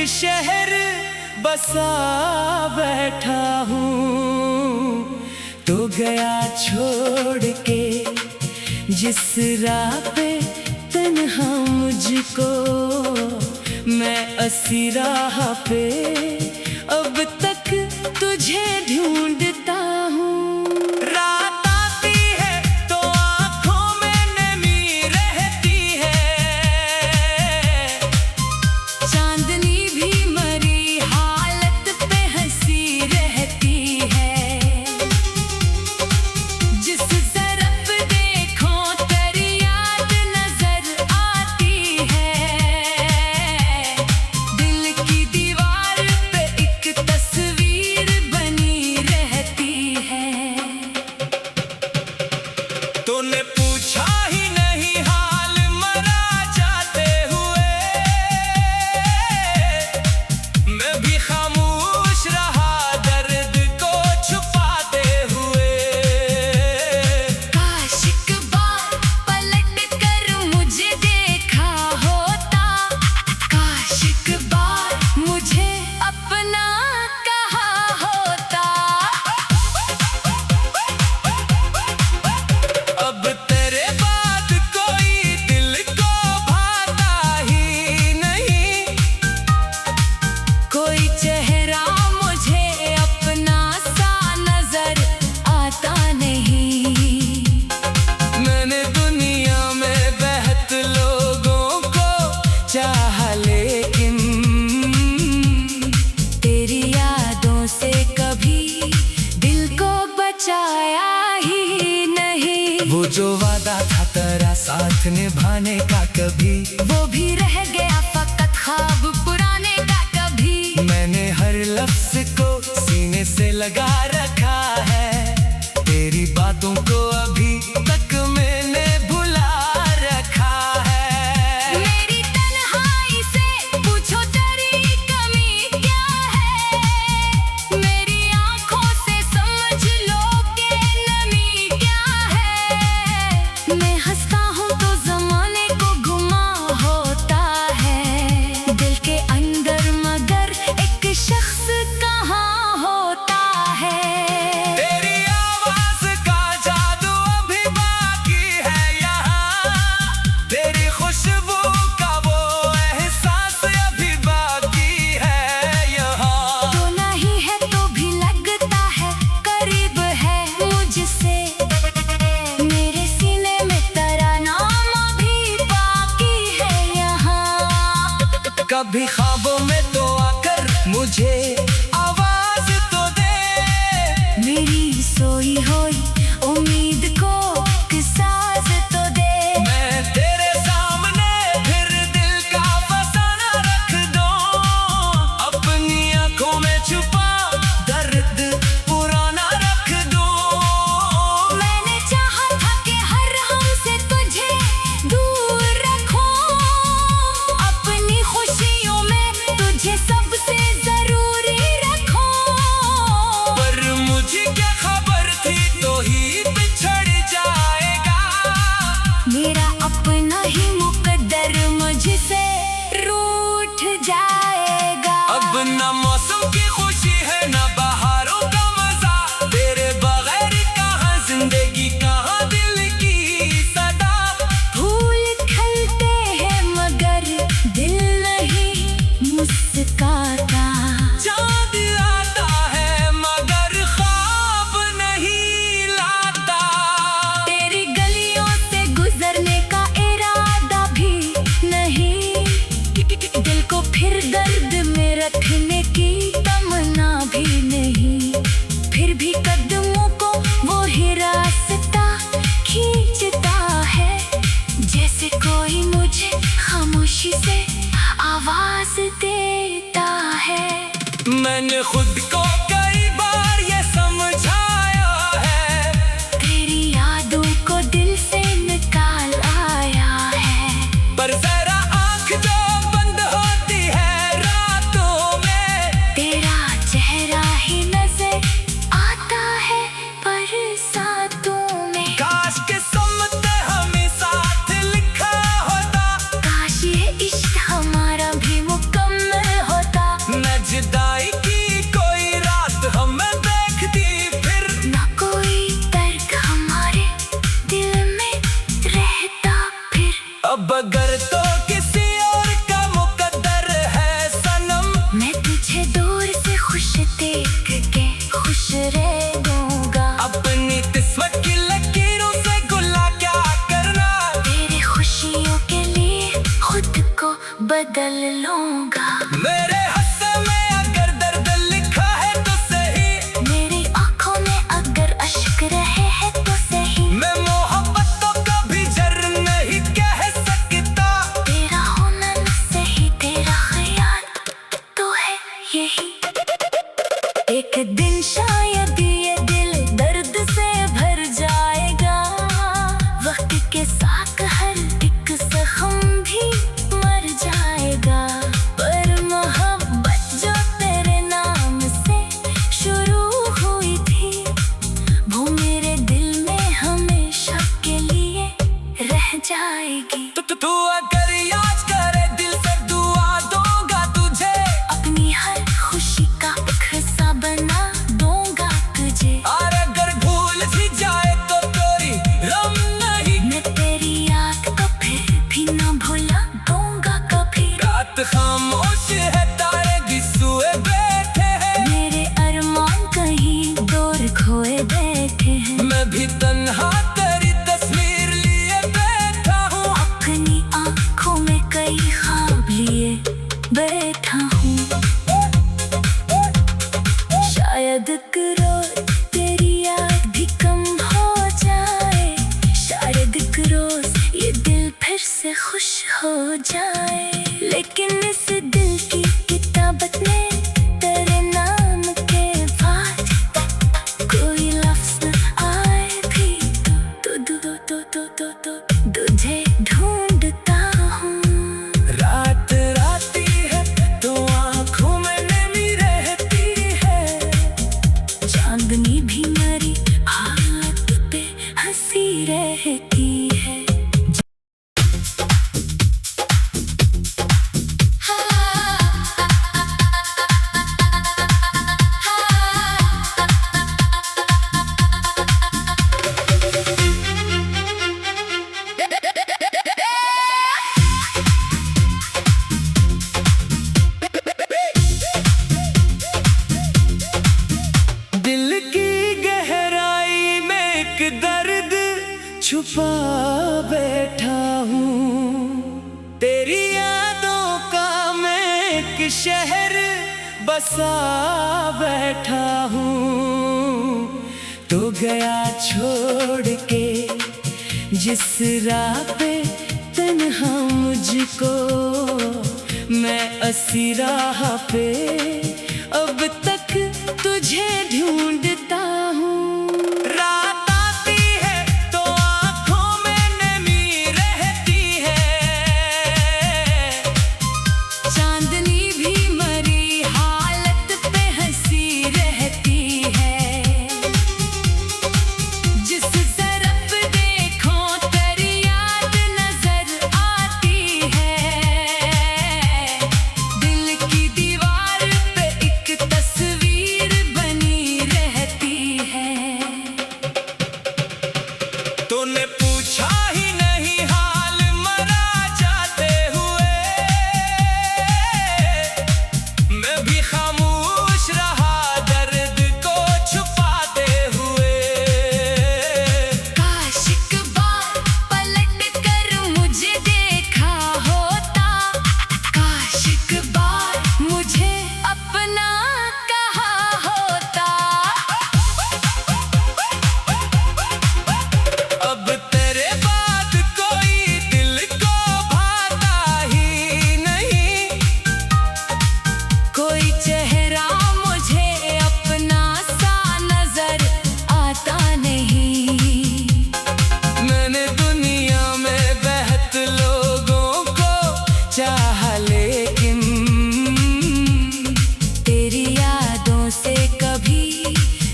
शहर बसा बैठा हूँ, तो गया छोड़ के जिस राह पे तन्हा मुझको, मैं असी राह पे अब तक तुझे ढूंढता हूँ। रात आती है तो आँखों में नमी रहती है, चांदनी भी मरी हालत पे हंसी रहती है। जिस तरफ देखो तेरी याद नजर आती है, दिल की दीवार पे एक तस्वीर बनी रहती है। तूने पूछा ही नहीं हाल मरा जाते हुए, मैं भी खामोश रहा दर्द को छुपाते हुए। काश एक बार पलट कर मुझे देखा होता, काश एक बार मुझे अपना कहा होता। अब तेरे बाद कोई दिल को भाता ही नहीं, कोई चेहरा मुझे अपना सा नजर आता नहीं। मैंने दुनिया में बेहद लोगों को चाहा, लेकिन तेरी यादों से कभी दिल को बचाया ही नहीं। वो जो वादा था तेरा साथ निभाने का, कभी वो भी रह गया फकत ख्वाब पुराने का। कभी मैंने हर लफ्ज को सीने से लगा रखा है, तेरी बातों को अभी तक मैंने भुला रखा है। मेरी तन्हाई से पूछो तेरी कमी क्या है, मेरी आंखों से समझ लो कि नमी क्या है। मैं हंसता हूँ तो जमाने को गुमा होता है, दिल के अंदर मगर एक शख्स कहाँ होता है। तेरी आवाज का जादू अभी बाकी है यहाँ, तेरी खुशबू का वो एहसास अभी बाकी है यहाँ। तो नहीं है तो भी लगता है करीब है मुझसे, मेरे सीने में तेरा नाम अभी बाकी है यहाँ। कभी ख्वाबों में तो आकर मुझे आवाज तो दे, मेरी सोई हुई उम्मीद को एक सांस तो दे। मैं तेरे सामने फिर दिल का फसाना रख दूं, अपनी आंखों में छुपा दर्द पुराना रख दूं। मैंने चाहा था कि हर हमसे तुझे दूर रखूं, अपनी खुशियों में तुझे सबसे जरूरी रखूं। पर मुझे क्या खबर थी तो ही बिछड़ जाएगा, मेरा अपना ही मुकद्दर मुझसे रूठ जाएगा। अब न मौसम की खुशी है न बहारों का मजा, तेरे बगैर कहाँ जिंदगी कहाँ दिल की सदा। फूल खिलते हैं मगर दिल नहीं मुस्कुराता, चाँद आता है मगर ख्वाब नहीं लाता। तेरी गलियों से गुजरने का इरादा भी नहीं, दिल को फिर दर्द में रखने की तमन्ना भी नहीं। फिर भी कदमों को वो ही रास्ता खींचता है, जैसे कोई मुझे खामोशी से आवाज देता है। मैंने खुद को कई बार ये समझाया है, तेरी यादों को दिल से निकाल आया है। पर जरा आँख जो बंद होती है रातों में, तेरा चेहरा ही नजर आता है बरसातों में। काश किस्मत हमें साथ लिखा होता, काश ये इश्क हमारा भी मुकम्मल होता। अब अगर तो किसी और का मुकद्दर है सनम, मैं तुझे दूर से खुश देख के खुश रह दूंगा। अपनी किस्मत की लकीरों से गुल्ला क्या करना, तेरी खुशियों के लिए खुद को बदल लूंगा। मेरे हस्से में अगर दर्द लिखा है तो सही, मेरी आंखों में अगर अश्क रहे हैं तो सही। मैं मोहब्बत तो कभी जर नहीं कह सकता, तेरा होना न सही, तेरा ख्याल तो है यही। एक दिन शायद ये दिल दर्द से भर जाएगा, वक्त के साथ हर एक जख्म भी मर जाएगा। पर मोहब्बत जो तेरे नाम से शुरू हुई थी, वो मेरे दिल में हमेशा के लिए रह जाएगी। तू अगर याद करे दिल से दुआ दूंगा तुझे, अपनी हर खुशी का एक हिस्सा बना दूंगा तुझे। और अगर भूल भी जाए तो कोई गम नहीं, मैं तेरी याद को फिर भी न भुला दूंगा कभी। रात खामोश है, तारे भी सोए बैठे हैं, मेरे अरमान कहीं दूर खोए बैठे हैं। मैं भी तन्हा तेरी तस्वीर लिए बैठा हूँ, अपनी आंखों में कई ख्वाब लिए बैठा हूँ। शायद एक रोज तेरी याद भी कम हो जाए, शायद एक रोज ये दिल फिर से खुश हो जाए। लेकिन इस दिल की किताबत में तेरे नाम के बाद कोई लफ्ज़ न आए भी तो तुझे ढूंढता हूँ। रात राती है तो आँखों में नमी रहती है, चांदनी भी मेरी हाथ पे हंसी रहती है। दिल की गहराई में एक दर्द छुपा बैठा हूँ, तेरी यादों का मैं एक शहर बसा बैठा हूँ। तो गया छोड़ के जिस राह पे तन्हा मुझको, मैं असी राह पे अब तक तुझे ढूंढता हूँ। रात आती है तो आँखों में नमी रहती है, चांदनी भी मरी हालत पे हंसी रहती है। जिस तरफ देखो तेरी याद नजर आती है, दिल की दीवार पे एक तस्वीर बनी रहती है। तूने पूछा ही नहीं हाल मरा जाते हुए, मैं भी खामोश रहा दर्द को छुपाते हुए। काश एक बार पलट कर मुझे देखा होता, काश एक बार मुझे अपना कहा होता। अब तेरे बाद कोई दिल को भाता ही नहीं, कोई चेहरा मुझे अपना सा नजर आता नहीं। मैंने दुनिया में बेहद लोगों को चाहा, लेकिन तेरी यादों से कभी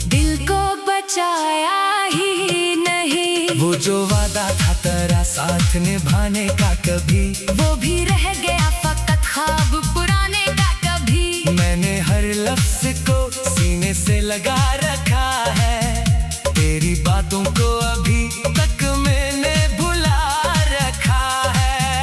दिल को बचाया ही नहीं। वो जो वादा था तेरा साथ निभाने का, कभी वो भी रह गया फकत ख्वाब पुराने का। कभी मैंने हर लफ्ज को सीने से लगा रखा है, तेरी बातों को अभी तक मैंने भुला रखा है।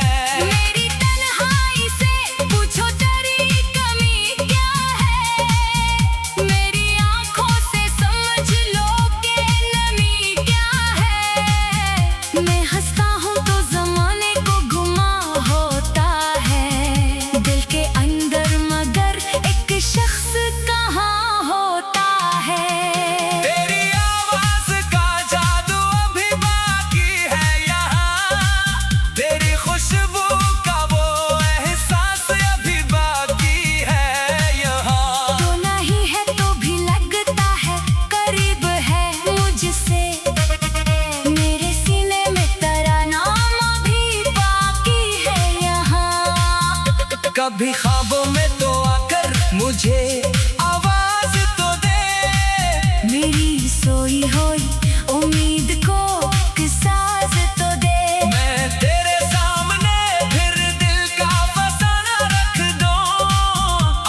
कभी ख्वाबों में तो आकर मुझे आवाज तो दे। मेरी सोई हुई उम्मीद को साज तो दे। मैं तेरे सामने फिर दिल का फसाना रख दूं,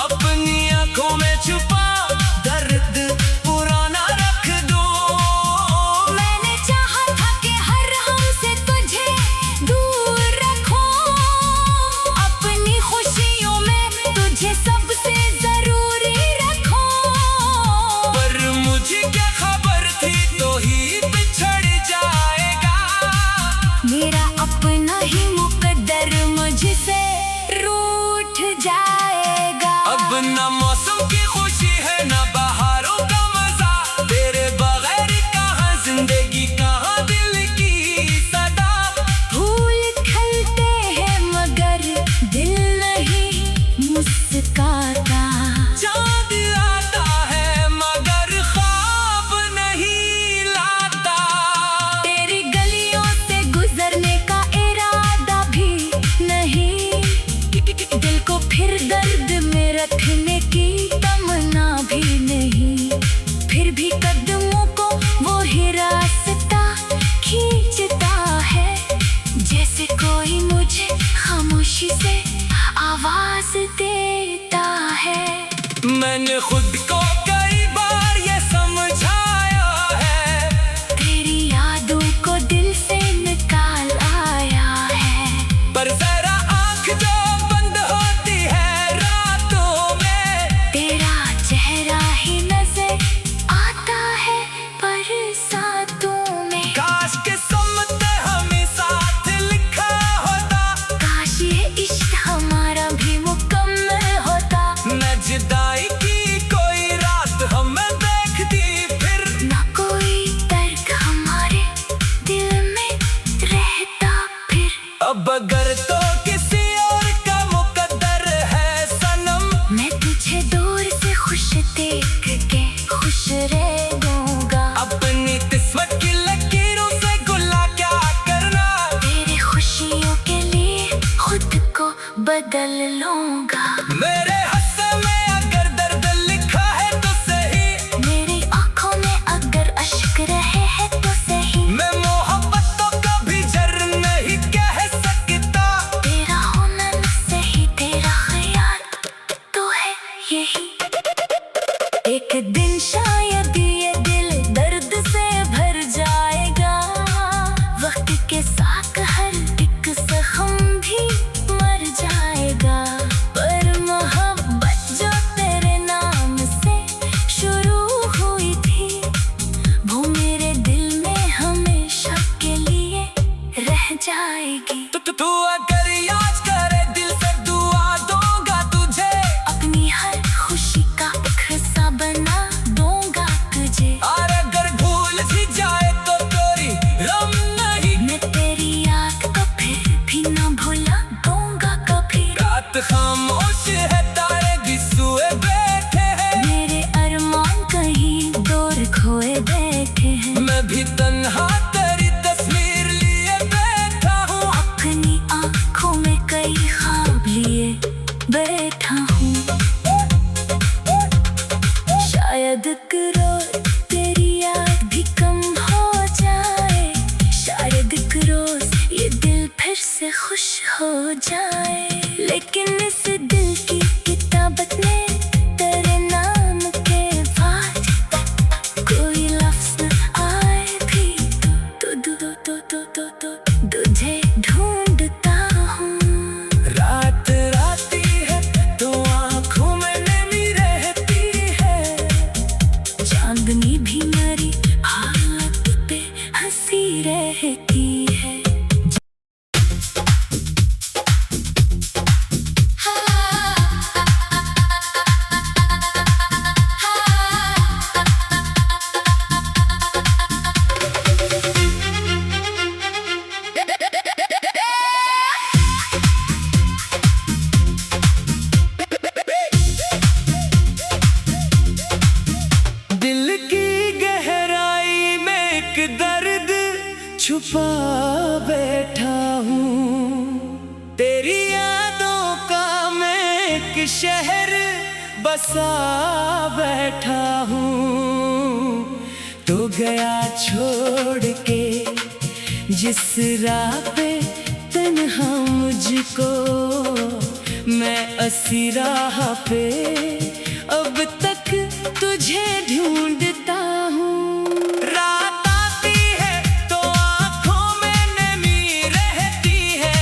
अपनी आंखों में छुपा दर्द पुराना रख दूं। मैंने चाहा था कि हर हमसे तुझे दूर रखूं, अपनी खुशियों में तुझे सबसे जरूरी रखूं। पर मुझे क्या खबर थी तो ही बिछड़ जाएगा। मेरा अपना ही मुकद्दर मुझसे रूठ जाएगा। अब न मौसम की खुशी है न बहारों का मजा, तेरे बगैर कहाँ जिंदगी कहाँ दिल की सदा। फूल खिलते हैं मगर दिल नहीं मुस्कुराता। चाँद आता है मगर ख्वाब नहीं लाता। तेरी गलियों से गुजरने का इरादा भी नहीं, दिल को फिर दर्द में रखने की तमन्ना भी नहीं। फिर भी कदमों को वो ही रास्ता खींचता है, जैसे कोई मुझे खामोशी से आवाज देता है। मैंने खुद को कई बार ये समझाया है, तेरी यादों को दिल से निकाल आया है। पर जरा आँख जो बंद होती है रातों में, तेरा चेहरा ही नजर आता है बरसातों में। काश किस्मत हमें साथ लिखा होता, काश ये इश्क हमारा भी मुकम्मल होता। न जुदाई की कोई रात हमें देखती फिर, ना कोई दर्द हमारे दिल में रहता फिर। अब अगर तो किसी और का मुकद्दर है सनम, मैं तुझे दूर से खुश देख के खुश रह दूंगा। अपनी किस्मत की लकीरों से गुला क्या करना। तेरी खुशियों के लिए खुद को बदल लूंगा। मेरे हस्से में अगर दर्द लिखा है तो सही, मेरी आंखों में अगर अश्क रहे हैं तो सही। मैं मोहब्बत तो कभी जर नहीं कह सकता। तेरा होना न सही, तेरा ख्याल तो है यही। एक दिन शायद ये दिल दर्द से भर जाएगा, वक्त के साथ हर एक जख्म भी मर जाएगा। पर मोहब्बत जो तेरे नाम से शुरू हुई थी, वो मेरे दिल में हमेशा के लिए रह जाएगी। तू अगर याद करे दिल से दुआ दूंगा तुझे, अपनी हर खुशी का एक हिस्सा बना दूंगा तुझे। और अगर भूल भी जाए तो तेरी गम नहीं, मैं तेरी याद को फिर भी ना भुला दूंगा कभी। रात खामोश है तारे भी सोए बैठे हैं, मेरे अरमान कहीं दूर खोए बैठे हैं। मैं भी तन्हा तेरी तस्वीर लिए बैठा हूँ। अपनी आंखों में कई ख्वाब लिए बैठा हूँ। शायद एक रोज तेरी याद भी कम हो जाए, शायद एक रोज ये दिल फिर से खुश हो जाए। लेकिन इस दिल की किताबत में तेरे नाम के बाद कोई लफ्ज न आए भी तो तुझे ढूंढता हूँ। रात राती है तो आँखों में नमी रहती है, चांदनी भी मेरी हालत पे हंसी रहती है। छुपा बैठा हूँ, तेरी यादों का मैं शहर बसा बैठा हूँ, तो गया छोड़ के जिस राह पे तन्हा मुझको, मैं असी राह पे अब तक तुझे ढूंढता हूँ। रात आती है तो आँखों में नमी रहती है,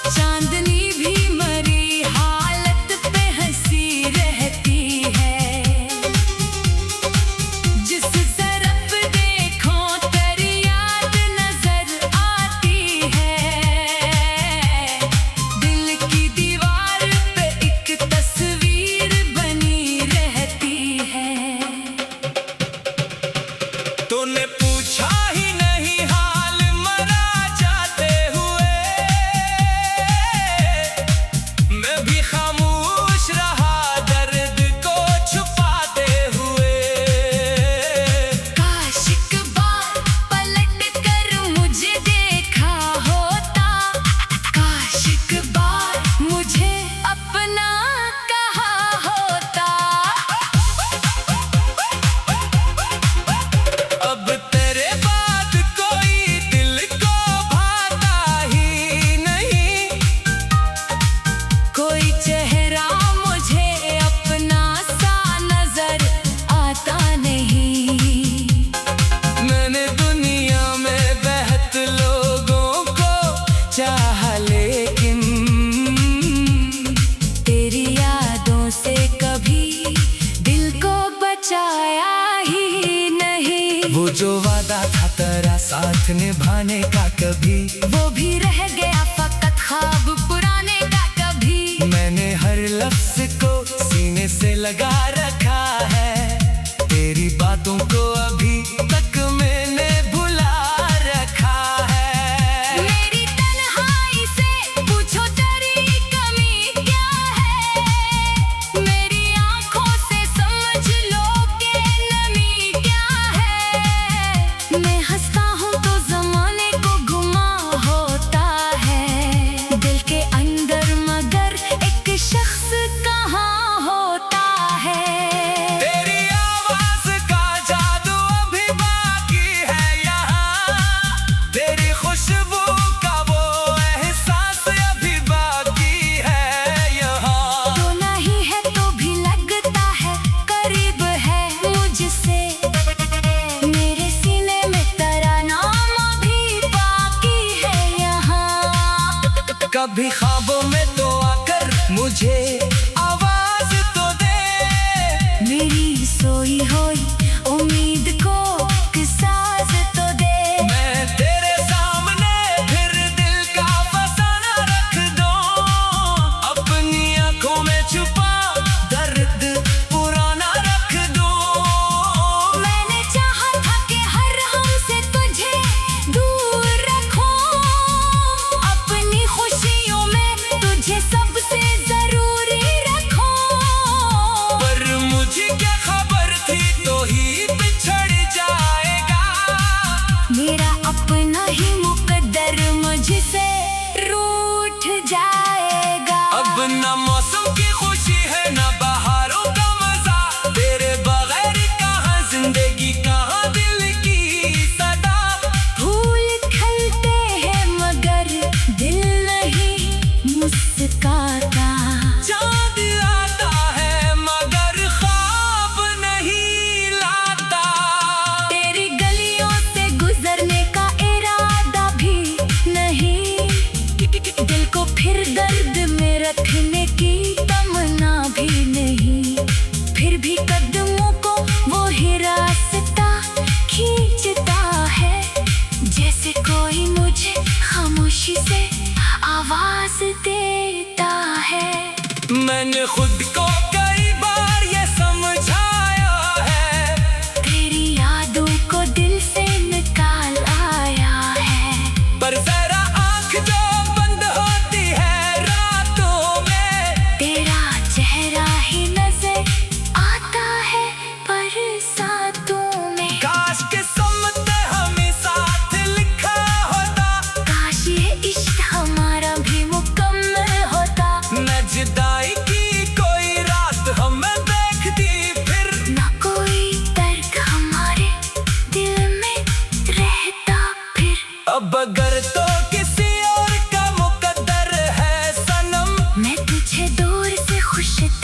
चांदनी भी मरी हालत पे हंसी रहती है। जिस तरफ देखो तेरी याद नजर आती है, दिल की दीवार पे एक तस्वीर बनी रहती है। तूने पूछा ही नहीं हाल मरा जाते हुए, मैं भी खामोश रहा दर्द को छुपाते हुए। काश एक बार पलट कर मुझे देखा होता, काश एक बार मुझे अपना कहा होता। अब तेरे बाद कोई दिल को भाता ही नहीं, कोई चेहरा मुझे अपना सा नजर आता नहीं। मैंने दुनिया में बेहद लोगों को चाहा, लेकिन तेरी यादों से कभी दिल को बचाया ही नहीं। वो जो वादा था तेरा साथ निभाने का, कभी वो भी रह गया फकत ख्वाब पुराने का। कभी मैंने हर लफ्ज को सीने से लगा रखा है, तेरी बातों को अभी तक मैंने भुला रखा है। मेरी तन्हाई से पूछो तेरी कमी क्या है, मेरी आंखों से समझ लो कि नमी क्या है। मैं हंसता हूँ तो जमाने को गुमा होता है, दिल के अंदर मगर एक शख्स कहाँ होता है। तेरी आवाज का जादू अभी बाकी है यहाँ, तेरी खुशबू का वो एहसास अभी बाकी है यहाँ। तो नहीं है तो भी लगता है करीब है मुझसे, मेरे सीने में तेरा नाम अभी बाकी है यहाँ। कभी ख्वाबों में तो आकर मुझे आवाज तो दे, मेरी सोई हुई उम्मीद को एक साज तो दे। मैं तेरे सामने फिर दिल का फसाना रख दूं, अपनी आंखों में छुपा दर्द पुराना रख दूं। मैंने चाहा था कि हर हमसे तुझे दूर रखूं, अपनी खुशियों में तुझे सबसे जरूरी रखूं। पर मुझे क्या खबर थी तो ही बिछड़ जाएगा, मेरा अपना ही मुकद्दर मुझसे रूठ जाएगा। अब ना मौसम की खुशी है ना बहारों का मजा, तेरे बगैर कहाँ जिंदगी कहाँ दिल की सदा। फूल खिलते हैं मगर दिल नहीं मुस्कुराता, चाँद आता है मगर ख्वाब नहीं लाता। तेरी गलियों से गुजरने का इरादा भी नहीं, दिल को फिर दर्द में रखने की तमन्ना भी नहीं। फिर भी कदमों को वो ही रास्ता खींचता है, जैसे कोई मुझे खामोशी से आवाज देता है। मैंने खुद को कई बार ये समझाया है, तेरी यादों को दिल से निकाल आया है। पर जरा आँख जो बंद होती है रातों में, तेरा चेहरा ही नजर आता है बरसातों में। काश किस्मत हमें साथ लिखा होता, काश ये इश्क हमारा भी मुकम्मल होता।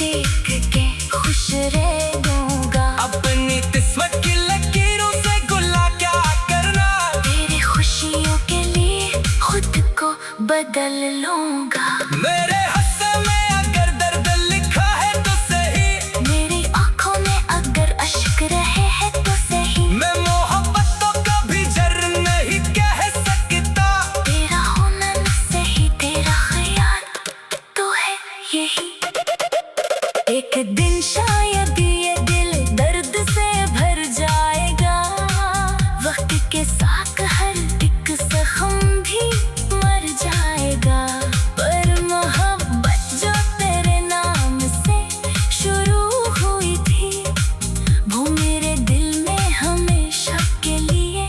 देख के खुश रह दूंगा। अपनी किस्मत की लकीरों से गुल्ला क्या करना, तेरी खुशियों के लिए खुद को बदल लूंगा। मेरे हस्से में अगर दर्द लिखा है तो सही, मेरी आंखों में अगर अश्क रहे हैं तो सही। मैं मोहब्बत तो कभी जर नहीं कह सकता, तेरा होना न सही तेरा ख्याल तो है यही। एक दिन शायद ये दिल दर्द से भर जाएगा, वक्त के साथ हर एक जख्म भी मर जाएगा। पर मोहब्बत जो तेरे नाम से शुरू हुई थी, वो मेरे दिल में हमेशा के लिए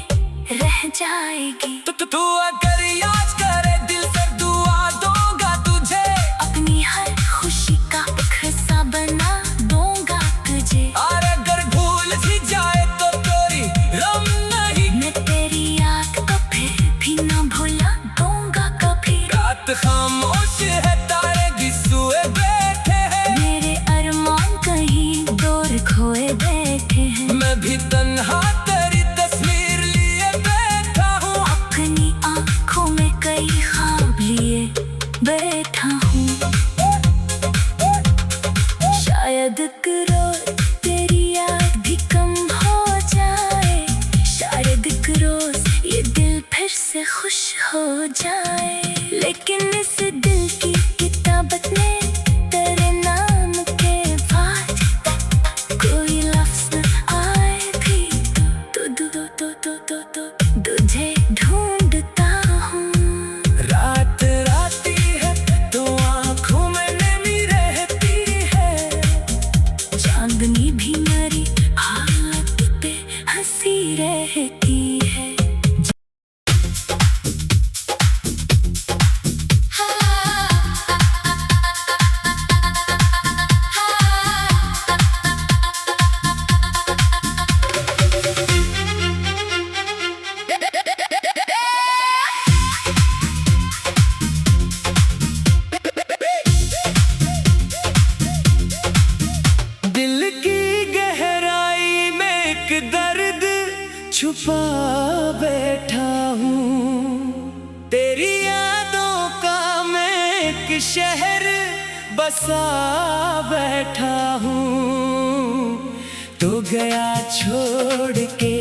रह जाएगी। तू अगर याद करे दिल से दुआ दूंगा तुझे, अपनी हर खुशी का एक हिस्सा बना दूंगा तुझे। और अगर भूल भी जाए तो कोई गम नहीं, मैं तेरी याद को फिर भी ना भुला दूंगा कभी। रात खामोश है तारे भी सोए बैठे हैं, मेरे अरमान कहीं दूर खोए बैठे हैं। मैं भी तन्हा तेरी तस्वीर लिए बैठा हूँ। अपनी आंखों में कई ख्वाब लिए बैठा हूँ। शायद करो तेरी याद भी कम हो जाए, शायद रोज ये दिल फिर से खुश हो जाए। लेकिन इस दिल की किताबत में तेरे नाम के बाद कोई लफ्ज़ न आए भी तो तुझे ढूंढता हूँ। रात राती है तो आँखों में नमी रहती है, चांदनी भी मेरी हालत पे हंसी रहती है। दिल की गहराई में एक दर्द छुपा बैठा हूँ, तेरी यादों का मैं एक शहर बसा बैठा हूँ। तो गया छोड़ के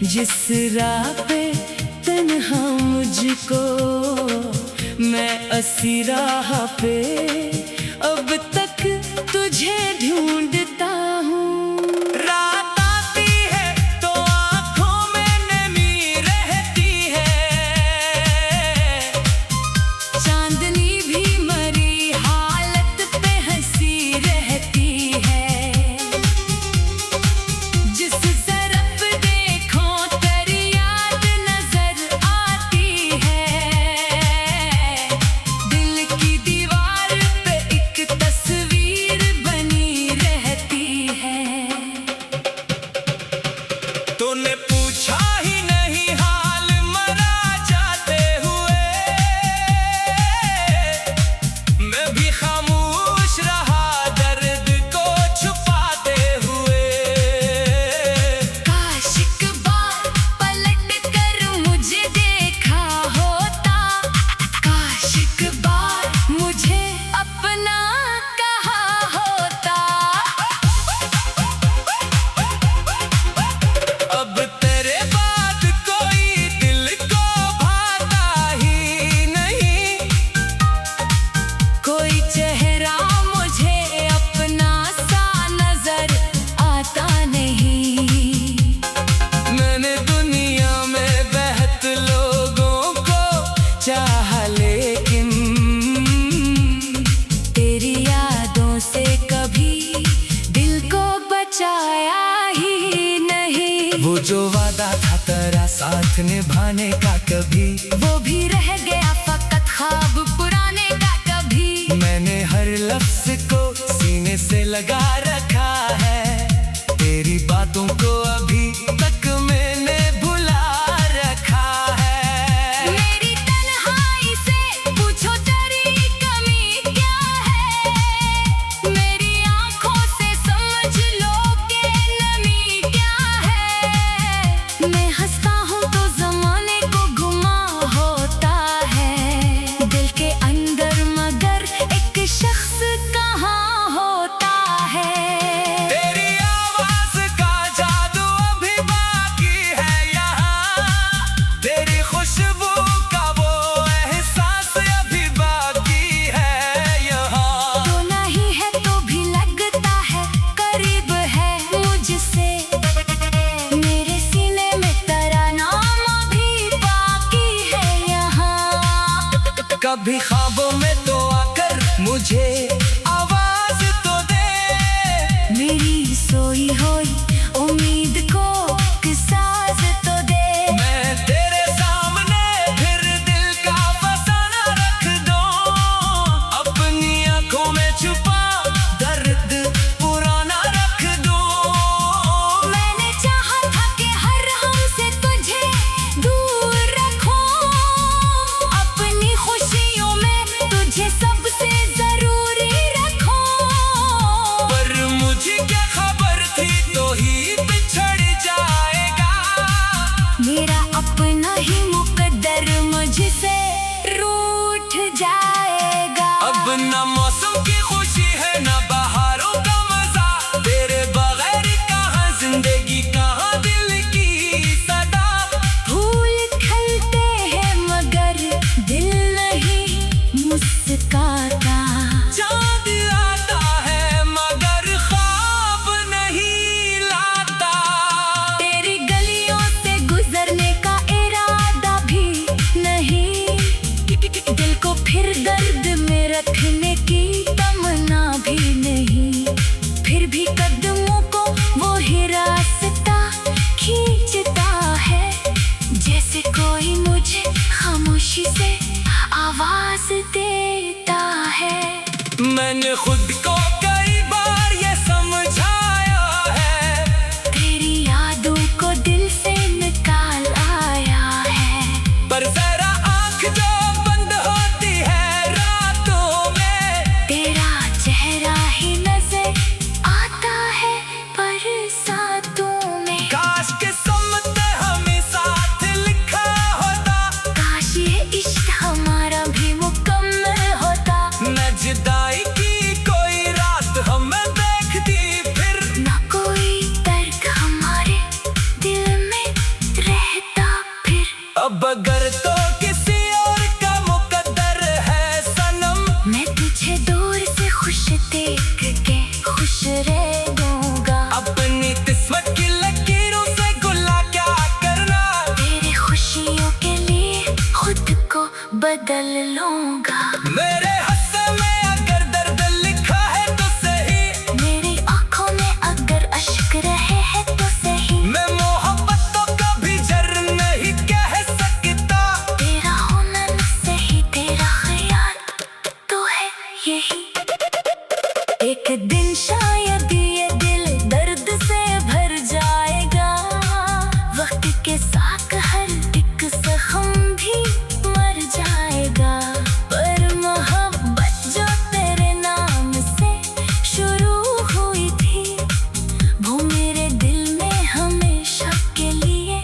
जिस राह पे तन्हा मुझको, मैं असी राह पे अब तक तुझे ढूंढता हूँ। रात आती है तो आँखों में नमी रहती है, चांदनी भी मरी हालत पे हंसी रहती है। जिस तरफ देखो तेरी याद नजर आती है। दिल की दीवार पे एक तस्वीर बनी रहती है। तूने पूछा ही नहीं हाल मरा जाते हुए, मैं भी खामोश रहा दर्द को छुपाते हुए। काश एक बार पलट कर मुझे देखा होता, काश एक बार मुझे अपना कहा होता। अब तेरे बाद कोई दिल को भाता ही नहीं, कोई चेहरा मुझे अपना सा नजर आता नहीं। मैंने दुनिया में बेहद लोगों को चाहा, लेकिन तेरी यादों से कभी दिल को बचाया ही नहीं। वो जो वादा था तेरा साथ निभाने का, कभी वो भी रह गया फकत ख्वाब पुराने का। कभी मैंने हर लफ्ज को सीने से लगा रखा है, तेरी बातों को अभी तक मैंने भुला रखा है। मेरी तन्हाई से पूछो तेरी कमी क्या है। कभी ख्वाबों में तो आकर मुझे आवाज तो दे, मेरी सोई हुई उम्मीद को साज तो दे। मैं तेरे सामने फिर दिल का फसाना रख दूं, अपनी आंखों में छुपा दर्द पुराना रख दूं। मैंने चाहा था कि हर हम से तुझे दूर रखूं, अपनी खुशियों में तुझे सबसे जरूरी रखूं। पर मुझे क्या खबर थी तो ही बिछड़ जाएगा, मेरा अपना ही मुकद्दर मुझसे रूठ जाएगा। अब न मौसम की खुशी है न बहारों का मजा, तेरे बगैर कहाँ जिंदगी कहाँ दिल की सदा। फूल खिलते हैं मगर दिल नहीं मुस्कुराता, चाँद आता है मगर ख्वाब नहीं लाता। तेरी गलियों से गुजरने का इरादा भी नहीं, दिल को फिर दर्द में रखने की तमन्ना भी नहीं। फिर भी कदमों को वो ही रास्ता खींचता है, जैसे कोई मुझे खामोशी से आवाज देता है। मैंने खुद को कई बार ये समझाया है, तेरी यादों को दिल से निकाल आया है, पर जरा आँख जो बंद होती है रातों में, तेरा चेहरा ही नजर आता है बरसातों में। काश किस्मत हमें साथ लिखा होता, काश ये इश्क हमारा भी मुकम्मल होता, न जुदाई की कोई रात हमें देखती फिर, ना कोई दर्द हमारे दिल में रहता फिर। अब अगर तो किसी और का मुकद्दर है सनम, मैं तुझे दूर से खुश देख के खुश रह दूंगा, अपनी किस्मत की लकीरों से गुला क्या करना, तेरी खुशियों के लिए खुद को बदल लूंगा। मेरे हस्से में अगर दर्द लिखा है तो सही, मेरी आंखों में अगर अश्क रहे हैं तो सही, मैं मोहब्बत तो कभी जर नहीं कह सकता, तेरा होना न सही तेरा ख्याल तो है यही। एक दिन शायद ये दिल दर्द से भर जाएगा, वक्त के साथ हर एक जख्म भी मर जाएगा, पर मोहब्बत जो तेरे नाम से शुरू हुई थी, वो मेरे दिल में हमेशा के लिए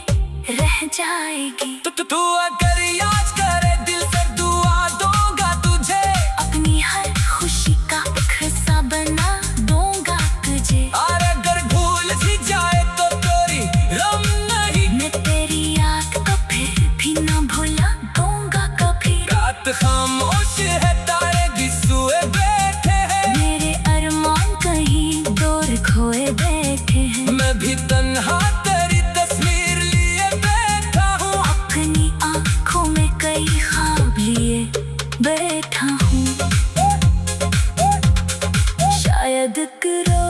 रह जाएगी। तू अगर याद करे दिल से दुआ दूंगा तुझे, अपनी हर खुशी का एक हिस्सा बना दूंगा तुझे, और अगर भूल भी जाए तो तेरी गम नहीं, मैं तेरी याद को फिर भी न भुला दूंगा कभी। रात खामोश है तारे भी सोए बैठे हैं, मेरे अरमान कहीं दूर खोए बैठे हैं, मैं भी तन्हा तेरी तस्वीर लिए बैठा हूँ, अपनी आंखों में कई ख्वाब लिए बैठा हूँ। शायद करो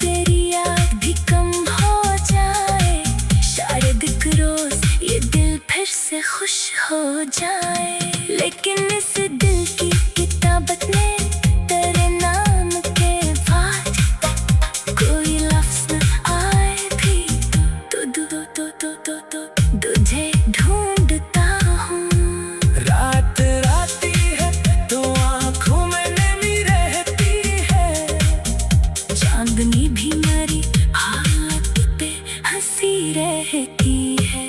तेरी याद भी कम हो जाए, शायद एक रोज ये दिल फिर से खुश हो जाए, लेकिन इस दिल की किताबत में तेरे नाम के बाद कोई लफ्ज न आए भी तो तुझे ढूंढता हूँ। रात राती है तो आँखों में नमी रहती है, चांदनी भी मेरी हाथ पे हंसी रहती है।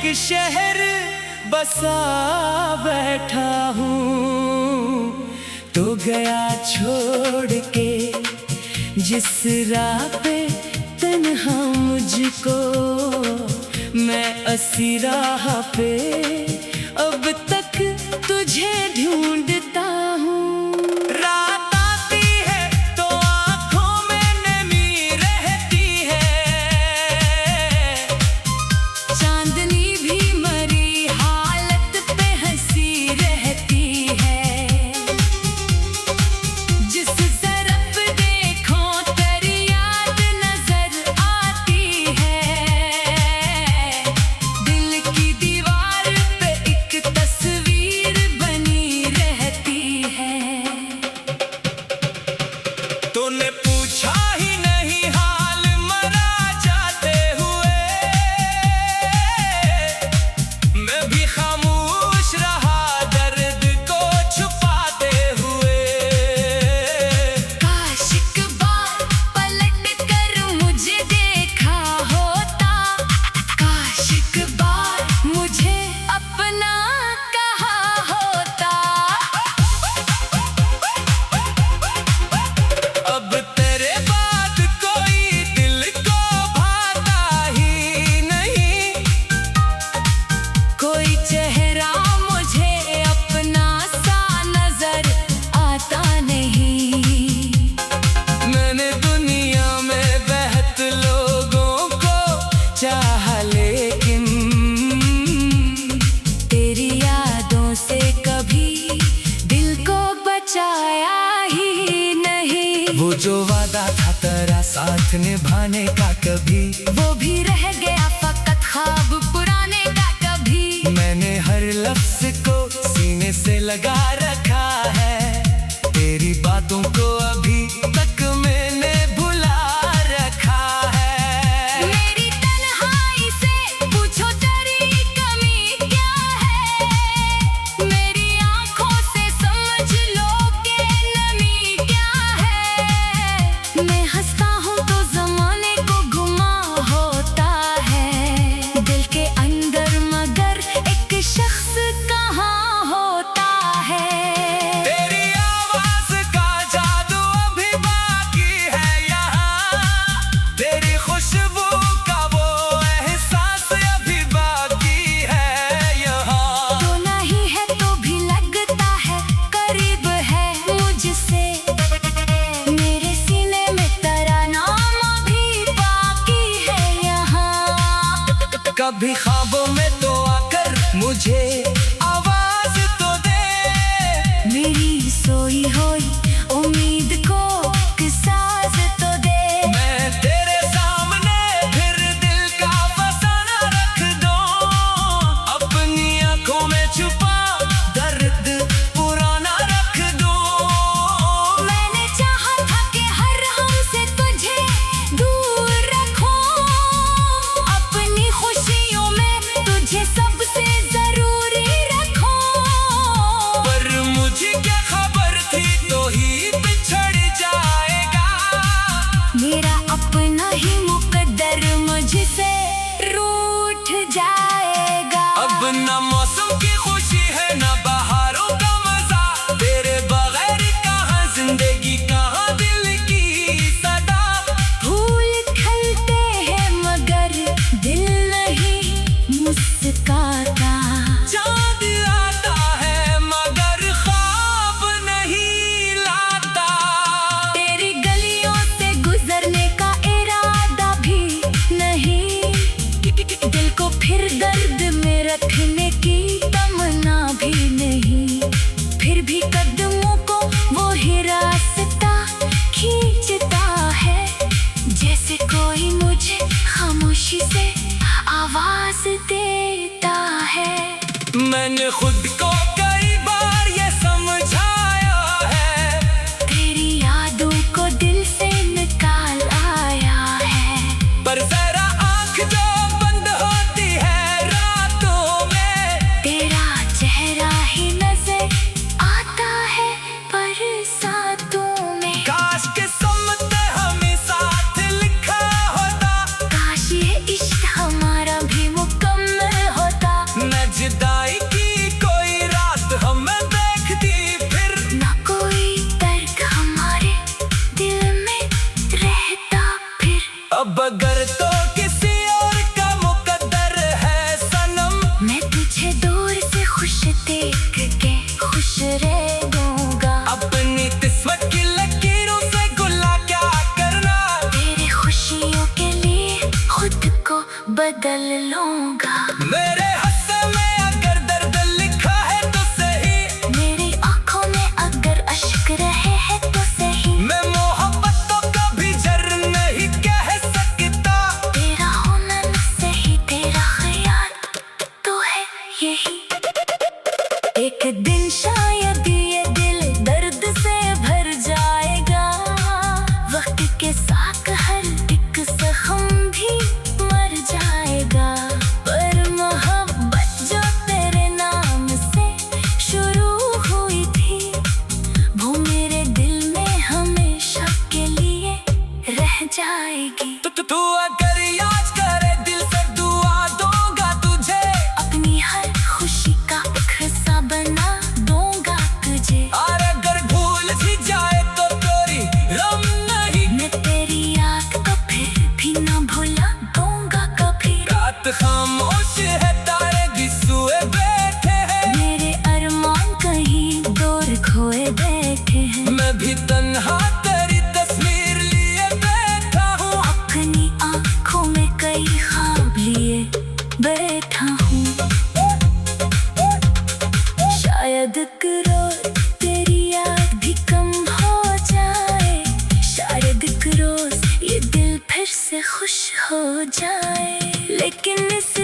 एक शहर बसा बैठा हूँ, तो गया छोड़ के जिस राह पे तन्हा मुझको, मैं असी राह पे अब तक तुझे ढूंढता हूँ। रात आती है तो आँखों में नमी रहती है, चांदनी भी मरी हालत पे हंसी रहती है। जिस तरफ देखो तेरी याद नजर आती है, दिल की दीवार पे एक तस्वीर बनी रहती है। तूने पूछा ही नहीं हाल मरा जाते हुए, मैं भी खामोश रहा दर्द को छुपाते हुए। काश एक बार पलट कर मुझे देखा होता, काश एक बार मुझे अपना कहा होता। अब तेरे बाद कोई दिल को भाता ही नहीं, कोई चेहरा मुझे अपना सा नजर आता नहीं। मैंने दुनिया में बेहद लोगों को चाहा, लेकिन तेरी यादों से कभी दिल को बचाया ही नहीं। वो जो वादा था तेरा साथ निभाने का, कभी वो भी रह गया फकत ख्वाब पुराने का। कभी मैंने हर लफ्ज को सीने से लगा रखा है, तेरी बातों को अभी तक मैंने भुला रखा है। मेरी तन्हाई से पूछो तेरी कमी क्या है, मेरी आंखों से समझ लो कि नमी क्या है। मैं हंसता हूँ तो जमाने को गुमा होता है, दिल के अंदर मगर एक शख्स कहाँ होता है। तेरी आवाज का जादू अभी बाकी है यहाँ, तेरी खुशबू का वो एहसास अभी बाकी है यहाँ। तो नहीं है तो भी लगता है करीब है मुझसे, मेरे सीने में तेरा नाम अभी बाकी है यहाँ। कभी ख्वाबों में तो आकर मुझे आवाज तो दे, मेरी सोई हुई उम्मीद को एक सांस तो दे। मैं तेरे सामने फिर दिल का फसाना रख दूं, अपनी आंखों में छुपा दर्द पुराना रख दूं। मैंने चाहा था कि हर हमसे तुझे दूर रखूं, अपनी खुशियों में तुझे सबसे जरूरी रखूं। पर मुझे क्या खबर थी तो ही बिछड़ जाएगा, मेरा अपना ही मुकद्दर मुझसे रूठ जाएगा। अब न मौसम की खुशी है न बहारों का मजा, तेरे बगैर कहाँ जिंदगी कहाँ दिल की सदा। फूल खिलते हैं मगर दिल नहीं मुस्कुराता, चाँद आता है मगर ख्वाब नहीं लाता। तेरी गलियों से गुजरने का इरादा भी नहीं, दिल को फिर दर्द में रखने की तमन्ना भी नहीं। फिर भी कदमों को वो ही रास्ता खींचता है, जैसे कोई मुझे खामोशी से आवाज देता है। मैंने खुद को कई बार ये समझाया है, तेरी यादों को दिल से निकाल आया है। पर जरा आँख जो बंद होती है रातों में, तेरा चेहरा ही नजर आता है बरसातों में। काश किस्मत हमें साथ लिखा होता, काश ये इश्क हमारा भी मुकम्मल होता। लूंगा। मेरे हस्से में अगर दर्द लिखा है तो सही, मेरी आंखों में अगर अश्क रहे हैं तो सही। मैं मोहब्बत तो कभी जर नहीं कह सकता। तेरा होना न सही, तेरा ख्याल तो है यही। एक दिन शायद ये दिल दर्द से भर जाएगा। वक्त के साथ हर एक जख्म भी मर जाएगा। पर मोहब्बत जो तेरे नाम से शुरू हुई थी, वो मेरे दिल में हमेशा के लिए रह जाएगी। तू अगर याद करे दिल से दुआ दूंगा तुझे। अपनी हर खुशी का एक हिस्सा बना दूंगा तुझे। और अगर भूल भी जाए तो तेरी गम नहीं। मैं तेरी याद को फिर भी न भुला दूंगा कभी। रात खामोश है, तारे भी सोए बैठे हैं। मेरे अरमान कहीं दूर खोए बैठे हैं। मैं भी तन्हा तेरी तस्वीर लिए बैठा हूँ। अपनी आंखों में कई ख्वाब लिए बैठा हूँ। शायद एक रोज तेरी याद भी कम हो जाए। शायद एक रोज ये दिल फिर से खुश हो जाए। लेकिन इस